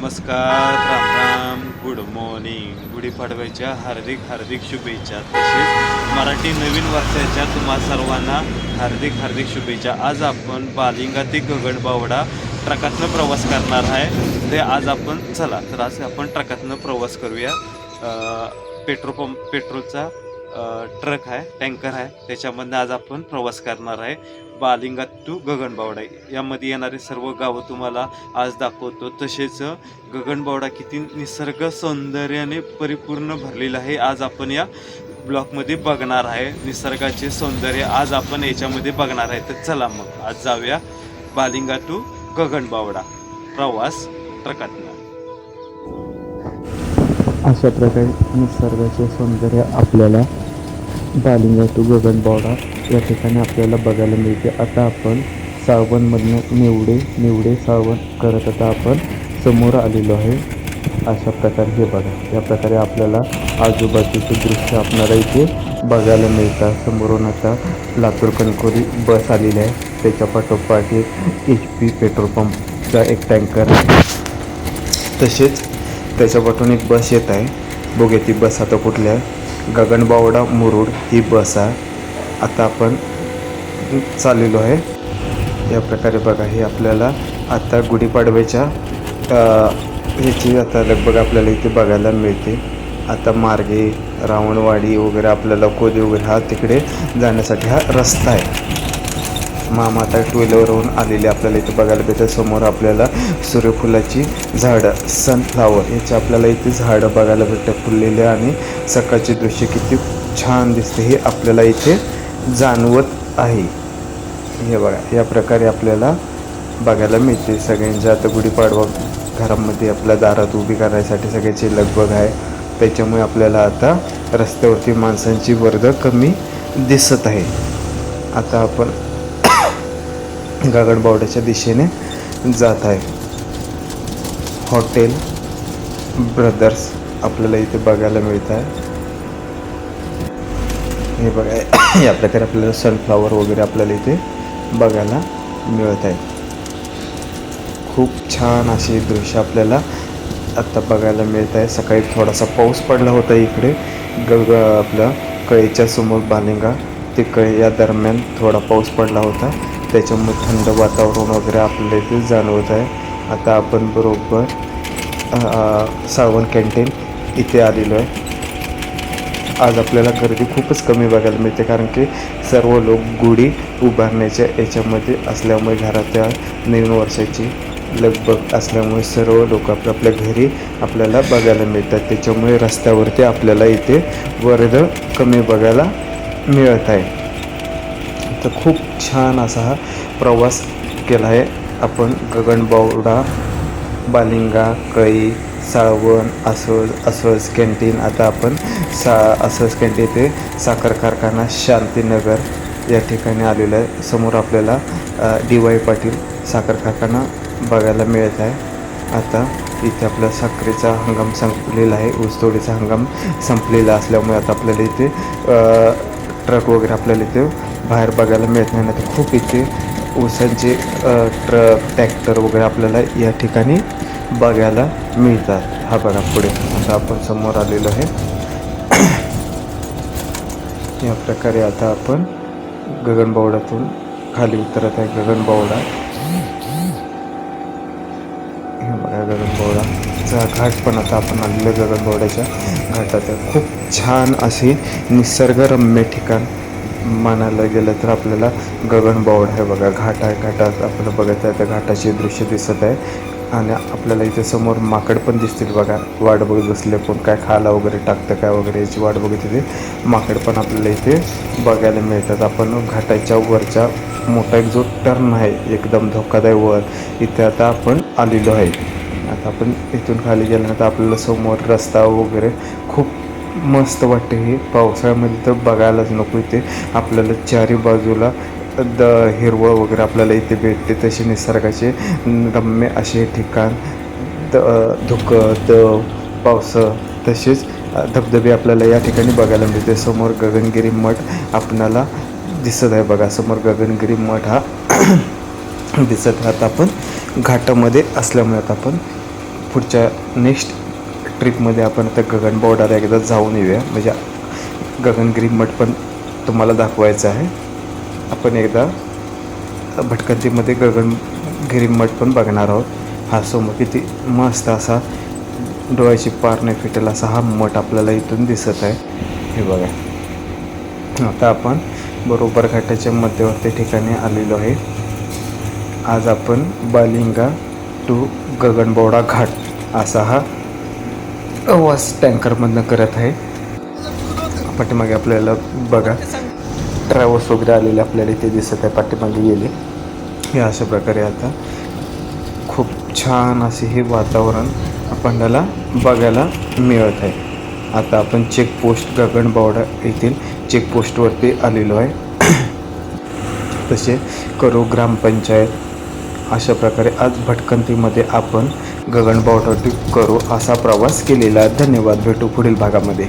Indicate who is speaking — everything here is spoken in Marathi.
Speaker 1: नमस्कार, राम राम, गुड मॉर्निंग. गुढीपाडव्याच्या हार्दिक हार्दिक शुभेच्छा. तसेच मराठी नवीन वर्षाच्या तुम्हा सर्वांना हार्दिक हार्दिक शुभेच्छा. आज आपण बालिंगा ते गगनबावडा ट्रकातनं प्रवास करणार आहे. ते आज आपण चला तर आज आपण ट्रकातनं प्रवास करूया. पेट्रोलचा ट्रक आहे, टँकर आहे, त्याच्यामधनं आज आपण प्रवास करणार आहे. बालिंगा टू गगनबावडा यामध्ये येणारे सर्व गावं तुम्हाला आज दाखवतो. तसेच गगनबावडा किती निसर्ग सौंदर्याने परिपूर्ण भरलेला आहे आज आपण या ब्लॉकमध्ये बघणार आहे. निसर्गाचे सौंदर्य आज आपण याच्यामध्ये बघणार आहे. तर चला मग आज जाऊया बालिंगा टू गगनबावडा प्रवास ट्रकातनं.
Speaker 2: अशा प्रकारे निसर्गाचे सौंदर्य आपल्याला बालिंगा टू गगनबावडा या ठिकाणी आपल्याला बघायला मिळते. आता आपण सावणमधनं निवडे सावण करत आता आपण समोर आलेलो आहे. अशा प्रकारे हे बघा, या प्रकारे आपल्याला आजूबाजूचे दृश्य आपल्याला इथे बघायला मिळतात. समोरून आता लातूर कणकवली बस आलेली आहे. त्याच्या पाठोपाठ एक HP पेट्रोल पंपचा एक टँकर आहे. तसेच त्याच्या पाठून एक बस येत आहे. बघूया ती बस आता कुठली आहे. गगनबावडा मुरुड ही बस आहे. आता आपण चाललेलो आहे. या प्रकारे बघा, हे आपल्याला आता गुढीपाडव्याच्या ह्याची आता लगबग आपल्याला इथे बघायला मिळते. आता मार्गे रावणवाडी वगैरे आपल्याला कोदी वगैरे हा तिकडे जाण्यासाठी हा रस्ता आहे. मामा आता टू व्हीलरवरून आलेले आपल्याला इथे बघायला भेटतं. समोर आपल्याला सूर्यफुलाची झाडं सनफ्लावर याची आपल्याला इथे झाडं बघायला भेटतं फुललेले, आणि सकाळचे दृश्य किती छान दिसते हे आपल्याला इथे जाणवत आहे. हे बघा, या प्रकारे आपल्याला बघायला मिळते. सगळ्यांच्या आता गुढीपाडवा घरामध्ये आपल्या दारात उभी करण्यासाठी सगळ्याची लगबग आहे. त्याच्यामुळे आपल्याला आता रस्त्यावरती माणसांची वर्दळ कमी दिसत आहे. आता आपण गगनबावड्याच्या दिशेने जात आहे. हॉटेल ब्रदर्स आपल्याला इथे बघायला मिळत आहे. हे बघा, या प्रकारे आपल्याला सनफ्लावर वगैरे आपल्याला इथे बघायला मिळत आहे. खूप छान असे दृश्य आपल्याला आत्ता बघायला मिळत आहे. सकाळी थोडासा पाऊस पडला होता इकडे आपल्या कळीच्या समोर बालिंगा ते कळी या दरम्यान थोडा पाऊस पडला होता. त्याच्यामुळे थंड वातावरण वगैरे आपल्याला इथे जाणवत आहे. आता आपण बरोबर सावण कॅन्टीन इथे आलेलो आहे. आज आपल्याला गर्दी खूपच कमी बघायला मिळते, कारण की सर्व लोक गुढी उभारण्याच्या याच्यामध्ये असल्यामुळे घराच्या नवीन वर्षाची लगबग असल्यामुळे सर्व लोक आपल्या घरी आपल्याला बघायला मिळतात. त्याच्यामुळे रस्त्यावरती आपल्याला इथे वर्दळ कमी बघायला मिळत आहे. तर खूप छान असा हा प्रवास केला आहे आपण. गगनबावडा, बालिंगा, कळी, साळवण, असवज कॅन्टीन. आता आपण असवज कॅन्टीन ते साखर कारखाना शांतीनगर या ठिकाणी आलेलं आहे. समोर आपल्याला DY पाटील साखर कारखाना बघायला मिळत आहे. आता इथे आपला साखरेचा हंगाम संपलेला आहे. ऊसतोडीचा हंगाम संपलेला असल्यामुळे आता आपल्याला इथे ट्रक वगैरे आपल्याला इथे बाहेर बघायला मिळत नाही. तर खूप इथे ऊसांचे ट्रक ट्रॅक्टर वगैरे आपल्याला या ठिकाणी बघायला मिळतात. हा बघा पुढे आता आपण समोर आलेलो आहे. या प्रकारे आता आपण गगनबावड्यातून खाली उतरत आहे. गगनबावडा, हे बघा गगनबावडाचा घाट पण आता आपण आलेलो गगनबावड्याच्या घाटात. खूप छान असे निसर्गरम्य ठिकाण म्हणायला गेलं तर आपल्याला गगनबावडा हे बघा घाट आहे. घाटात आपल्याला बघत आहे, त्या घाटाचे दृश्य दिसत आहे. आणि आपल्याला इथे समोर माकड पण दिसतील बघा, वाट बघत बसले, कोण काय खायला वगैरे टाकतं काय वगैरे याची वाट बघत इथे माकड पण आपल्याला इथे बघायला मिळतात. आपण घाटाच्या वरच्या मोठा एक जो टर्न आहे एकदम धोकादायक वर, इथे आता आपण आलेलो आहे. आता आपण इथून खाली गेल्यानंतर आपल्याला समोर रस्ता वगैरे खूप मस्त वाटते. हे पावसाळ्यामध्ये तर बघायलाच नको. इथे आपल्याला चारी बाजूला हिरवळ वगैरे आपल्याला इथे भेटते. तसे निसर्गाचे रम्य असे ठिकाण, धुकं पावस तसेच धबधबे आपल्याला या ठिकाणी बघायला मिळते. समोर गगनगिरी मठ आपल्याला दिसत आहे बघा. समोर गगनगिरी मठ हा दिसत आहे. आता आपण घाटामध्ये असल्यामुळे आता आपण पुढच्या नेक्स्ट ट्रिपमध्ये आपण आता गगनबावड्याला एकदा जाऊन येऊया. म्हणजे गगनगिरी मठ पण तुम्हाला दाखवायचं आहे. आपण एकदा भटकंतीमध्ये गगनगिरी मठ पण बघणार आहोत. हा समोर किती मस्त असा डोळ्याची पार नाही फिटेल असा हा मठ आपल्याला इथून दिसत आहे. हे बघा. आता आपण बरोबर घाटाच्या मध्यवर्ती ठिकाणी आलेलो आहे. आज आपण बालिंगा टू गगनबावडा घाट असा हा प्रवास टँकरमधनं करत आहे. पाठीमागे आपल्याला बघा ट्रॅव्हल्स वगैरे आलेले आपल्याला इथे दिसत आहे. पाठीमागे गेले. हे अशा प्रकारे आता खूप छान असे हे वातावरण आपल्याला बघायला मिळत आहे. आता आपण चेकपोस्ट गगनबावडा येथील चेकपोस्टवरती आलेलो आहे. तसे करू ग्रामपंचायत अशा प्रकारे आज भटकंतीमध्ये आपण गगनबावड्यावरती करू असा प्रवास केलेला. धन्यवाद. भेटू पुढील भागामध्ये.